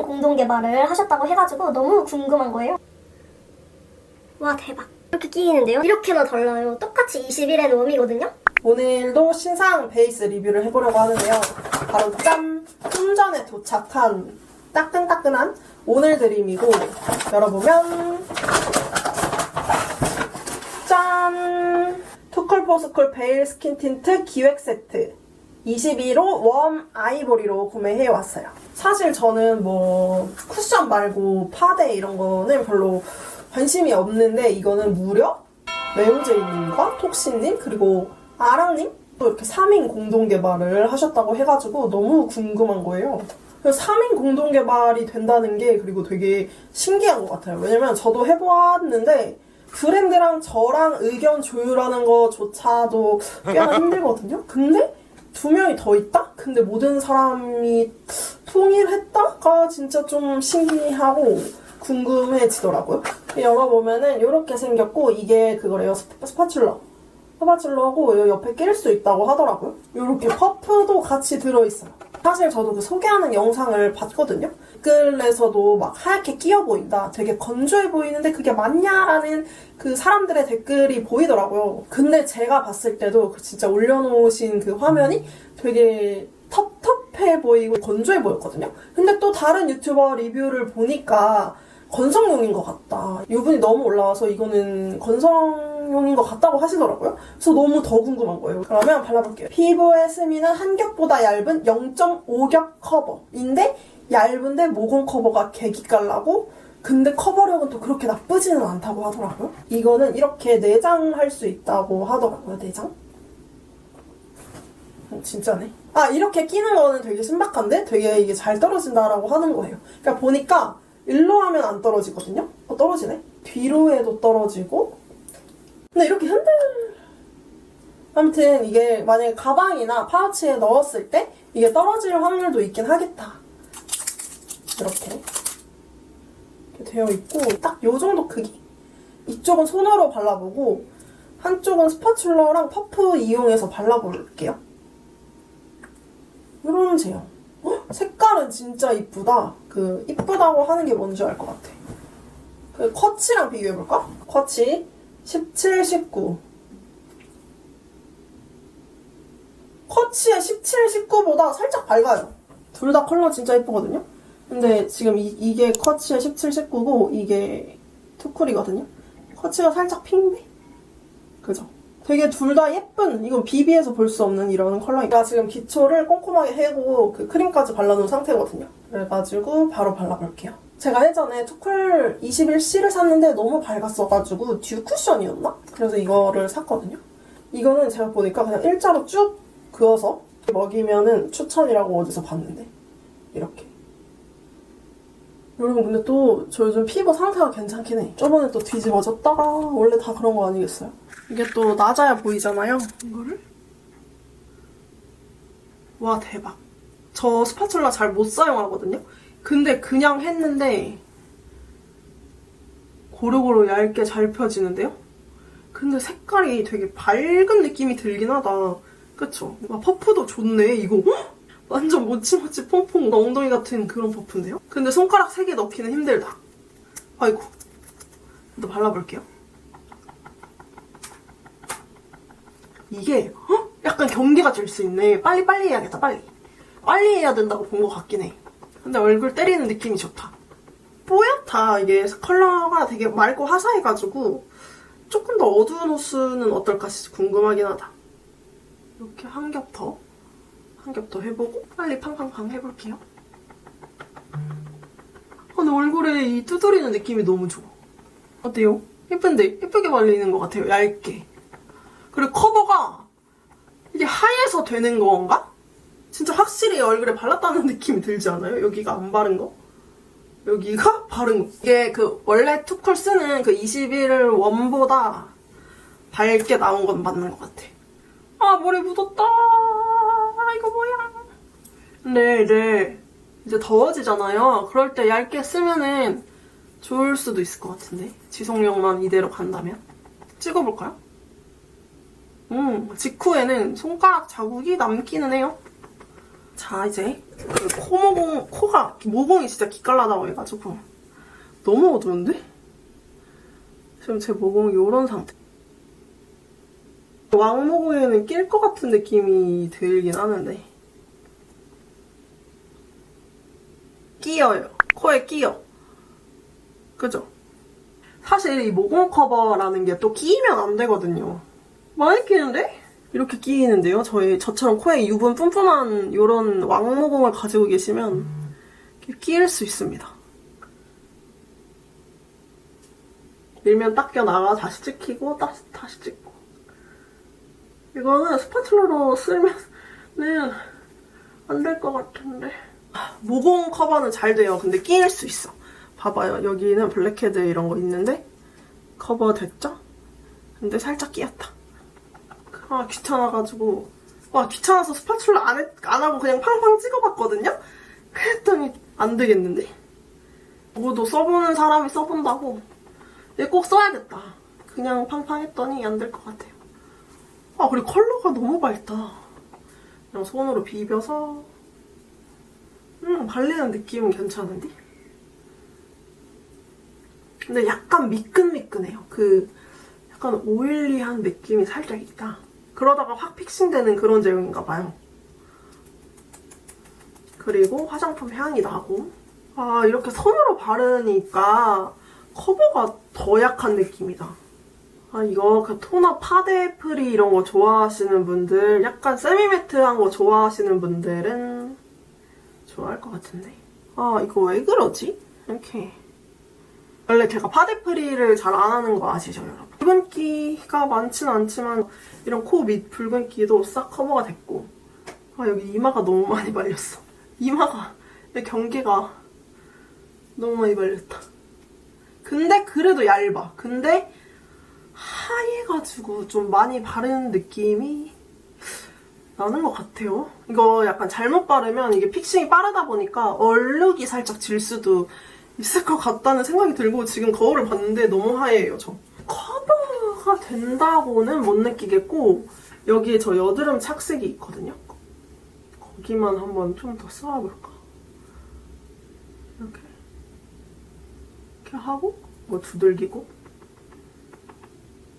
3인 공동 개발을 하셨다고 해가지고 너무 궁금한 거예요. 와, 대박. 이렇게 끼이는데요? 이렇게나 달라요. 똑같이 21의 웜이거든요? 오늘도 신상 베이스 리뷰를 해보려고 하는데요. 바로 짠! 좀 전에 도착한 따끈따끈한 오늘 드림이고, 열어보면 짠! 투쿨포스쿨 베일 스킨 틴트 기획 세트 21호 웜 아이보리로 구매해왔어요. 사실 저는 뭐 쿠션 말고 파데 이런 거는 별로 관심이 없는데, 이거는 무려 매우제이님과 톡시님 그리고 아랑님 또 이렇게 3인 공동 개발을 하셨다고 해가지고 너무 궁금한 거예요. 3인 공동 개발이 된다는 게 그리고 되게 신기한 것 같아요. 왜냐면 저도 해보았는데 브랜드랑 저랑 의견 조율하는 거조차도 꽤나 힘들거든요. 근데 2명이 더 있다? 근데 모든 사람이 통일했다가 진짜 좀 신기하고 궁금해지더라고요. 열어보면은 이렇게 생겼고, 이게 그거래요. 스파츌러하고 옆에 낄 수 있다고 하더라고요. 이렇게 퍼프도 같이 들어있어요. 사실 저도 그 소개하는 영상을 봤거든요. 댓글에서도 막 하얗게 끼어 보인다, 되게 건조해 보이는데 그게 맞냐라는 그 사람들의 댓글이 보이더라고요. 근데 제가 봤을 때도 진짜 올려놓으신 그 화면이 되게 텁텁해 보이고 건조해 보였거든요. 근데 또 다른 유튜버 리뷰를 보니까 건성용인 것 같다, 유분이 너무 올라와서 이거는 건성용인 것 같다고 하시더라고요. 그래서 너무 더 궁금한 거예요. 그러면 발라볼게요. 피부에 스미는 한 겹보다 얇은 0.5겹 커버인데, 얇은데 모공 커버가 개기깔나고, 근데 커버력은 또 그렇게 나쁘지는 않다고 하더라고요. 이거는 이렇게 내장할 수 있다고 하더라고요. 내장? 진짜네. 아, 이렇게 끼는 거는 되게 신박한데 되게 이게 잘 떨어진다라고 하는 거예요. 그러니까 보니까 일로 하면 안 떨어지거든요? 떨어지네? 뒤로 해도 떨어지고. 근데 이렇게 아무튼 이게 만약에 가방이나 파우치에 넣었을 때 이게 떨어질 확률도 있긴 하겠다. 이렇게 되어 있고, 딱 요 정도 크기. 이쪽은 손으로 발라보고 한쪽은 스파츌러랑 퍼프 이용해서 발라볼게요. 이런 제형. 색깔은 진짜 이쁘다. 그 이쁘다고 하는 게 뭔지 알 것 같아. 그 쿼츠랑 비교해볼까? 쿼츠 17, 19. 쿼츠의 17, 19보다 살짝 밝아요. 둘 다 컬러 진짜 이쁘거든요? 근데 지금 이게 쿼츠의 17, 19고 이게 투쿨이거든요? 쿼츠가 살짝 핑배? 그죠? 되게 둘 다 예쁜, 이건 비비에서 볼 수 없는 이런 컬러니까 지금 기초를 꼼꼼하게 해고 그 크림까지 발라놓은 상태거든요. 그래가지고 바로 발라볼게요. 제가 예전에 투쿨 21C를 샀는데 너무 밝았어가지고 듀 쿠션이었나? 그래서 이거를 샀거든요. 이거는 제가 보니까 그냥 일자로 쭉 그어서 먹이면은 추천이라고 어디서 봤는데, 이렇게. 여러분, 근데 또 저 요즘 피부 상태가 괜찮긴 해. 저번에 또 뒤집어졌다가, 원래 다 그런 거 아니겠어요? 이게 또 낮아야 보이잖아요? 이거를? 와, 대박. 저 스파츌러 잘 못 사용하거든요? 근데 그냥 했는데 고루고루 얇게 잘 펴지는데요? 근데 색깔이 되게 밝은 느낌이 들긴 하다. 그쵸? 와, 퍼프도 좋네, 이거. 헉! 완전 모치모치 퐁퐁 엉덩이 같은 그런 퍼프인데요? 근데 손가락 3개 넣기는 힘들다. 아이고. 또 발라볼게요. 이게 약간 경계가 질 수 있네. 빨리 해야겠다, 빨리 해야 된다고 본 것 같긴 해. 근데 얼굴 때리는 느낌이 좋다. 뽀얗다. 이게 컬러가 되게 맑고 화사해가지고 조금 더 어두운 호수는 어떨까 궁금하긴 하다. 이렇게 한 겹 더 해보고 빨리 팡팡팡 해볼게요. 근데 얼굴에 이 두드리는 느낌이 너무 좋아. 어때요? 예쁜데? 예쁘게 발리는 것 같아요, 얇게. 그리고 커버가 이게 하얘서 되는 건가? 진짜 확실히 얼굴에 발랐다는 느낌이 들지 않아요? 여기가 안 바른 거? 여기가 바른 거. 이게 그 원래 투쿨 쓰는 그 21 웜보다 밝게 나온 건 맞는 것 같아. 아, 머리 묻었다. 이거 뭐야. 근데 이제 더워지잖아요. 그럴 때 얇게 쓰면은 좋을 수도 있을 것 같은데. 지속력만 이대로 간다면. 찍어볼까요? 직후에는 손가락 자국이 남기는 해요. 자, 이제 그 코가 모공이 진짜 기깔나다고 해가지고 너무 어두운데? 지금 제 모공이 이런 상태. 왕모공에는 낄 것 같은 느낌이 들긴 하는데 끼어요. 코에 끼어. 그죠? 사실 이 모공 커버라는 게 또 끼면 안 되거든요. 많이 끼는데? 이렇게 끼이는데요. 저처럼 코에 유분 뿜뿜한 이런 왕모공을 가지고 계시면 끼일 수 있습니다. 밀면 딱 껴나가 다시 찍히고 다시 찍고. 이거는 스파츌러로 쓰면은 안 될 것 같은데. 모공 커버는 잘 돼요. 근데 끼일 수 있어. 봐봐요. 여기는 블랙헤드 이런 거 있는데 커버 됐죠? 근데 살짝 끼었다. 아, 귀찮아가지고. 와, 귀찮아서 스파츌러 안 하고 그냥 팡팡 찍어봤거든요? 그랬더니 안 되겠는데? 뭐도 써보는 사람이 써본다고. 얘 꼭 써야겠다. 그냥 팡팡 했더니 안 될 것 같아요. 아, 그리고 컬러가 너무 밝다. 그냥 손으로 비벼서 발리는 느낌은 괜찮은데? 근데 약간 미끈미끈해요. 약간 오일리한 느낌이 살짝 있다. 그러다가 확 픽싱되는 그런 제형인가 봐요. 그리고 화장품 향이 나고. 아, 이렇게 손으로 바르니까 커버가 더 약한 느낌이다. 아, 이거 그 토너 파데 프리 이런 거 좋아하시는 분들, 약간 세미매트한 거 좋아하시는 분들은 좋아할 것 같은데. 아, 이거 왜 그러지? 이렇게. 원래 제가 파데 프리를 잘 안 하는 거 아시죠, 여러분? 붉은기가 많진 않지만 이런 코 밑 붉은기도 싹 커버가 됐고. 아, 여기 이마가 너무 많이 말렸어. 이마가, 내 경계가 너무 많이 말렸다. 근데 그래도 얇아. 근데 하얘가지고 좀 많이 바른 느낌이 나는 것 같아요. 이거 약간 잘못 바르면 이게 픽싱이 빠르다 보니까 얼룩이 살짝 질 수도 있을 것 같다는 생각이 들고 지금 거울을 봤는데 너무 하얘요, 저. 커버가 된다고는 못 느끼겠고 여기에 저 여드름 착색이 있거든요. 거기만 한번 좀 더 쌓아볼까? 이렇게 하고 이거 두들기고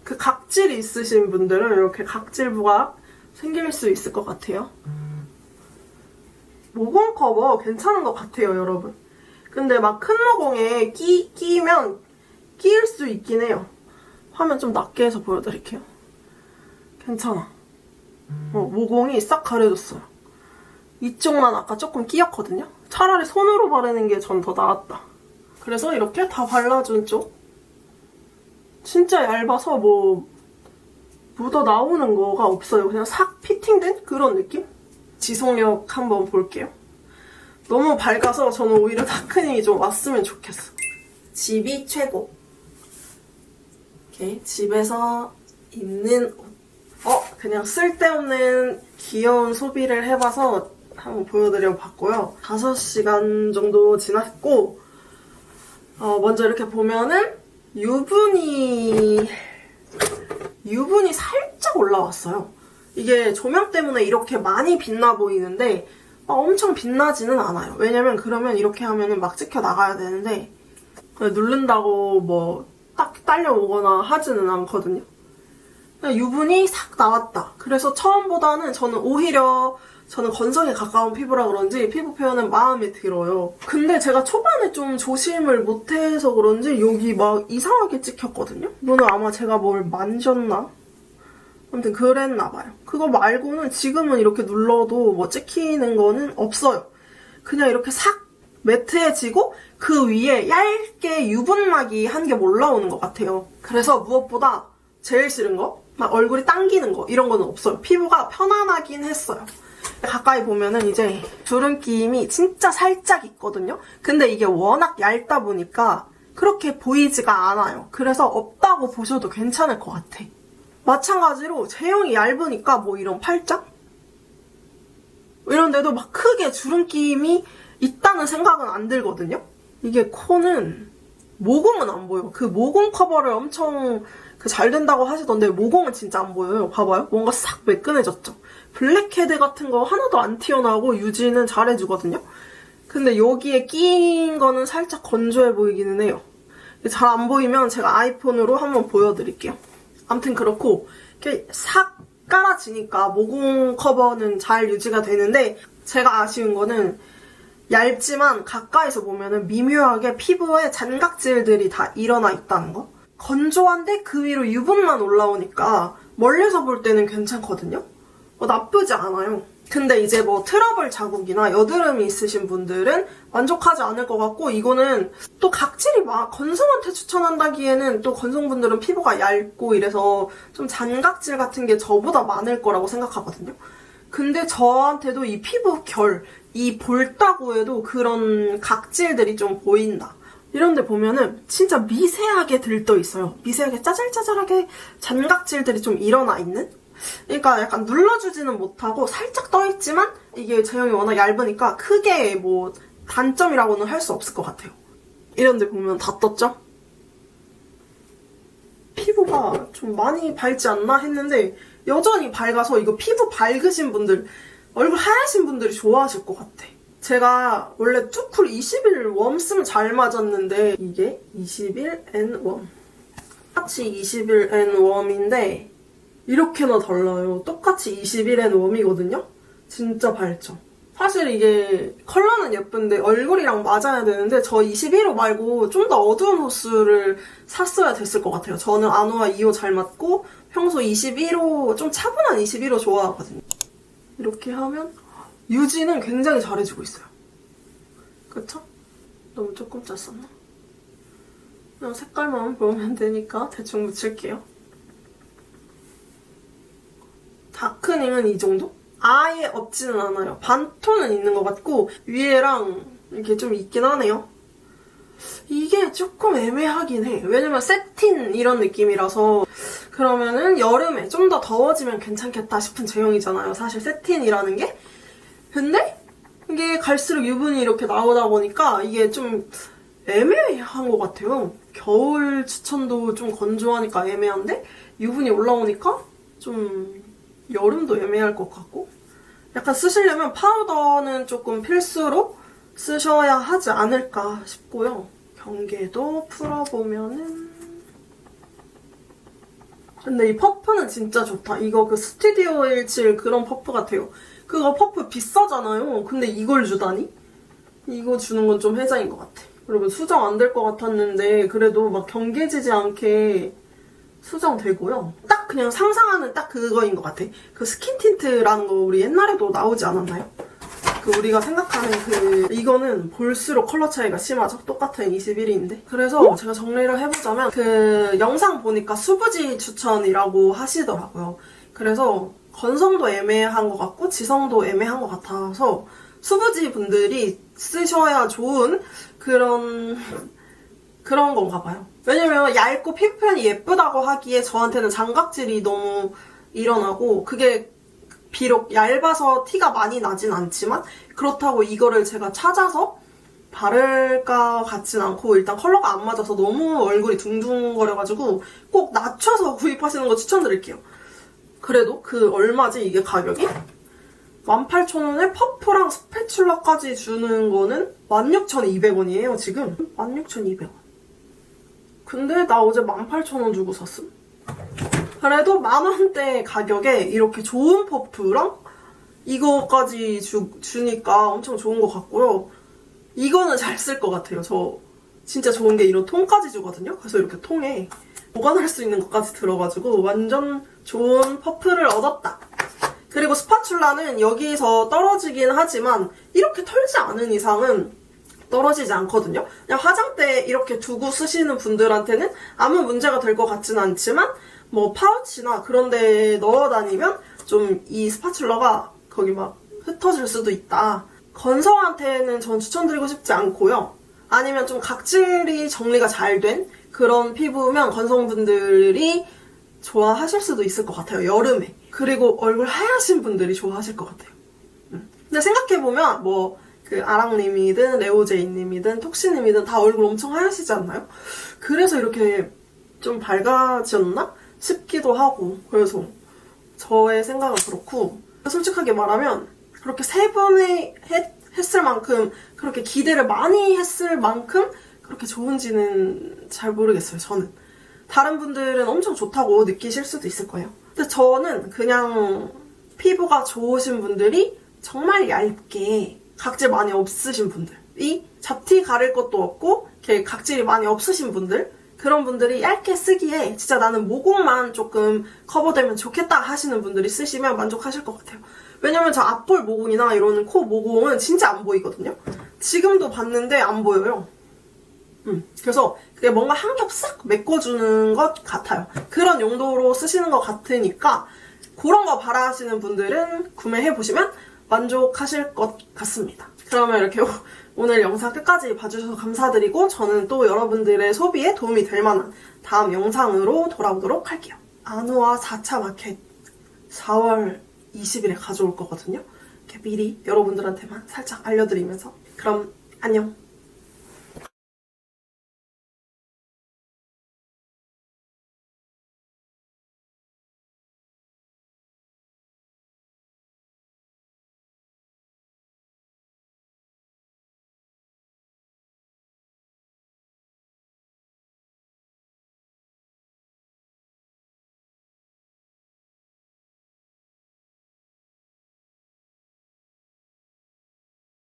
그 각질이 있으신 분들은 이렇게 각질 부각 생길 수 있을 것 같아요. 모공 커버 괜찮은 것 같아요, 여러분. 근데 막 큰 모공에 끼면 끼일 수 있긴 해요. 화면 좀 낮게 해서 보여드릴게요. 괜찮아. 모공이 싹 가려졌어요. 이쪽만 아까 조금 끼었거든요. 차라리 손으로 바르는 게 전 더 나았다. 그래서 이렇게 다 발라준 쪽 진짜 얇아서 뭐 묻어 나오는 거가 없어요. 그냥 싹 피팅된 그런 느낌? 지속력 한번 볼게요. 너무 밝아서 저는 오히려 다크닝이 좀 왔으면 좋겠어. 집이 최고. 이렇게 집에서 입는 옷. 그냥 쓸데없는 귀여운 소비를 해봐서 한번 보여드려 봤고요. 5시간 정도 지났고 먼저 이렇게 보면은 유분이 살짝 올라왔어요. 이게 조명 때문에 이렇게 많이 빛나 보이는데 엄청 빛나지는 않아요. 왜냐면 그러면 이렇게 하면은 막 찍혀 나가야 되는데 누른다고 뭐 딱 딸려오거나 하지는 않거든요. 그냥 유분이 싹 나왔다. 그래서 처음보다는 저는 건성에 가까운 피부라 그런지 피부 표현은 마음에 들어요. 근데 제가 초반에 좀 조심을 못해서 그런지 여기 막 이상하게 찍혔거든요. 이거는 아마 제가 뭘 만졌나? 아무튼 그랬나 봐요. 그거 말고는 지금은 이렇게 눌러도 뭐 찍히는 거는 없어요. 그냥 이렇게 싹 매트해지고 그 위에 얇게 유분막이 한 개 올라오는 것 같아요. 그래서 무엇보다 제일 싫은 거? 막 얼굴이 당기는 거 이런 거는 없어요. 피부가 편안하긴 했어요. 가까이 보면은 이제 주름김이 진짜 살짝 있거든요. 근데 이게 워낙 얇다 보니까 그렇게 보이지가 않아요. 그래서 없다고 보셔도 괜찮을 것 같아. 마찬가지로 제형이 얇으니까 뭐 이런 팔짱? 이런 데도 막 크게 주름김이 있다는 생각은 안 들거든요. 이게 코는 모공은 안 보여요. 그 모공 커버를 엄청 잘 된다고 하시던데 모공은 진짜 안 보여요. 봐봐요. 뭔가 싹 매끈해졌죠. 블랙헤드 같은 거 하나도 안 튀어나오고 유지는 잘해주거든요. 근데 여기에 끼인 거는 살짝 건조해 보이기는 해요. 잘 안 보이면 제가 아이폰으로 한번 보여드릴게요. 아무튼 그렇고 이렇게 싹 깔아지니까 모공 커버는 잘 유지가 되는데 제가 아쉬운 거는 얇지만 가까이서 보면은 미묘하게 피부에 잔각질들이 다 일어나 있다는 거. 건조한데 그 위로 유분만 올라오니까 멀리서 볼 때는 괜찮거든요. 나쁘지 않아요. 근데 이제 뭐 트러블 자국이나 여드름이 있으신 분들은 만족하지 않을 것 같고, 이거는 또 각질이 건성한테 추천한다기에는 또 건성분들은 피부가 얇고 이래서 좀 잔각질 같은 게 저보다 많을 거라고 생각하거든요. 근데 저한테도 이 피부 결, 이 볼따구에도 그런 각질들이 좀 보인다. 이런 데 보면은 진짜 미세하게 들떠 있어요. 미세하게 짜잘짜잘하게 잔각질들이 좀 일어나 있는? 그러니까 약간 눌러주지는 못하고 살짝 떠있지만 이게 제형이 워낙 얇으니까 크게 뭐 단점이라고는 할 수 없을 것 같아요. 이런 데 보면 다 떴죠? 피부가 좀 많이 밝지 않나 했는데 여전히 밝아서 이거 피부 밝으신 분들, 얼굴 하얘신 분들이 좋아하실 것 같아. 제가 원래 투쿨 21 웜 쓰면 잘 맞았는데 이게 21N 웜. 똑같이 21N 웜인데 이렇게나 달라요. 똑같이 21N 웜이거든요? 진짜 밝죠? 사실 이게 컬러는 예쁜데 얼굴이랑 맞아야 되는데 저 21호 말고 좀 더 어두운 호수를 샀어야 됐을 것 같아요. 저는 아노아 2호 잘 맞고 평소 21호, 좀 차분한 21호 좋아하거든요. 이렇게 하면 유지는 굉장히 잘해주고 있어요. 그쵸? 너무 조금 짰었나? 그냥 색깔만 보면 되니까 대충 묻힐게요. 다크닝은 이 정도? 아예 없지는 않아요. 반톤은 있는 것 같고 위에랑 이렇게 좀 있긴 하네요. 이게 조금 애매하긴 해. 왜냐면 세틴 이런 느낌이라서 그러면은 여름에 좀 더 더워지면 괜찮겠다 싶은 제형이잖아요. 사실 세틴이라는 게. 근데 이게 갈수록 유분이 이렇게 나오다 보니까 이게 좀 애매한 것 같아요. 겨울 추천도 좀 건조하니까 애매한데 유분이 올라오니까 좀 여름도 애매할 것 같고, 약간 쓰시려면 파우더는 조금 필수로 쓰셔야 하지 않을까 싶고요. 경계도 풀어보면은 근데 이 퍼프는 진짜 좋다. 이거 그 스튜디오 17 그런 퍼프 같아요. 그거 퍼프 비싸잖아요. 근데 이걸 주다니? 이거 주는 건 좀 해자인 것 같아. 여러분 수정 안 될 것 같았는데 그래도 막 경계지지 않게 수정되고요. 딱 그냥 상상하는 딱 그거인 것 같아. 그 스킨 틴트라는 거 우리 옛날에도 나오지 않았나요? 그 우리가 생각하는 이거는 볼수록 컬러 차이가 심하죠? 똑같은 21인데. 그래서 제가 정리를 해보자면 그 영상 보니까 수부지 추천이라고 하시더라고요. 그래서 건성도 애매한 것 같고 지성도 애매한 것 같아서 수부지 분들이 쓰셔야 좋은 그런 건가 봐요. 왜냐면 얇고 피부 표현이 예쁘다고 하기에 저한테는 장각질이 너무 일어나고, 그게 비록 얇아서 티가 많이 나진 않지만 그렇다고 이거를 제가 찾아서 바를까 같진 않고, 일단 컬러가 안 맞아서 너무 얼굴이 둥둥거려가지고 꼭 낮춰서 구입하시는 거 추천드릴게요. 그래도 그 얼마지 이게 가격이? 18,000원에 퍼프랑 스패츌라까지 주는 거는 16,200원이에요 지금. 16,200원. 근데 나 어제 18,000원 주고 샀음. 그래도 만원대 가격에 이렇게 좋은 퍼프랑 이거까지 주니까 엄청 좋은 것 같고요. 이거는 잘 쓸 것 같아요. 저 진짜 좋은 게 이런 통까지 주거든요. 그래서 이렇게 통에 보관할 수 있는 것까지 들어가지고 완전 좋은 퍼프를 얻었다. 그리고 스파츌라는 여기서 떨어지긴 하지만 이렇게 털지 않은 이상은 떨어지지 않거든요. 그냥 화장대에 이렇게 두고 쓰시는 분들한테는 아무 문제가 될 것 같지는 않지만 뭐 파우치나 그런 데에 넣어 다니면 좀 이 스파츌라가 거기 막 흩어질 수도 있다. 건성한테는 전 추천드리고 싶지 않고요. 아니면 좀 각질이 정리가 잘 된 그런 피부면 건성분들이 좋아하실 수도 있을 것 같아요. 여름에. 그리고 얼굴 하얗신 분들이 좋아하실 것 같아요. 근데 생각해보면 뭐 그 아랑님이든 레오제이님이든 톡시님이든 다 얼굴 엄청 하얗시지 않나요? 그래서 이렇게 좀 밝아졌나 싶기도 하고, 그래서 저의 생각은 그렇고, 솔직하게 말하면 그렇게 3번에 했을 만큼, 그렇게 기대를 많이 했을 만큼 그렇게 좋은지는 잘 모르겠어요, 저는. 다른 분들은 엄청 좋다고 느끼실 수도 있을 거예요. 근데 저는 그냥 피부가 좋으신 분들이 정말 얇게, 각질 많이 없으신 분들이, 잡티 가릴 것도 없고 이렇게 각질이 많이 없으신 분들, 그런 분들이 얇게 쓰기에 진짜 나는 모공만 조금 커버되면 좋겠다 하시는 분들이 쓰시면 만족하실 것 같아요. 왜냐면 저 앞볼 모공이나 이런 코 모공은 진짜 안 보이거든요. 지금도 봤는데 안 보여요. 그래서 그게 뭔가 한 겹 싹 메꿔주는 것 같아요. 그런 용도로 쓰시는 것 같으니까 그런 거 바라시는 분들은 구매해보시면 만족하실 것 같습니다. 그러면 이렇게 오늘 영상 끝까지 봐주셔서 감사드리고, 저는 또 여러분들의 소비에 도움이 될 만한 다음 영상으로 돌아오도록 할게요. 아누아 4차 마켓 4월 20일에 가져올 거거든요. 이렇게 미리 여러분들한테만 살짝 알려드리면서, 그럼 안녕.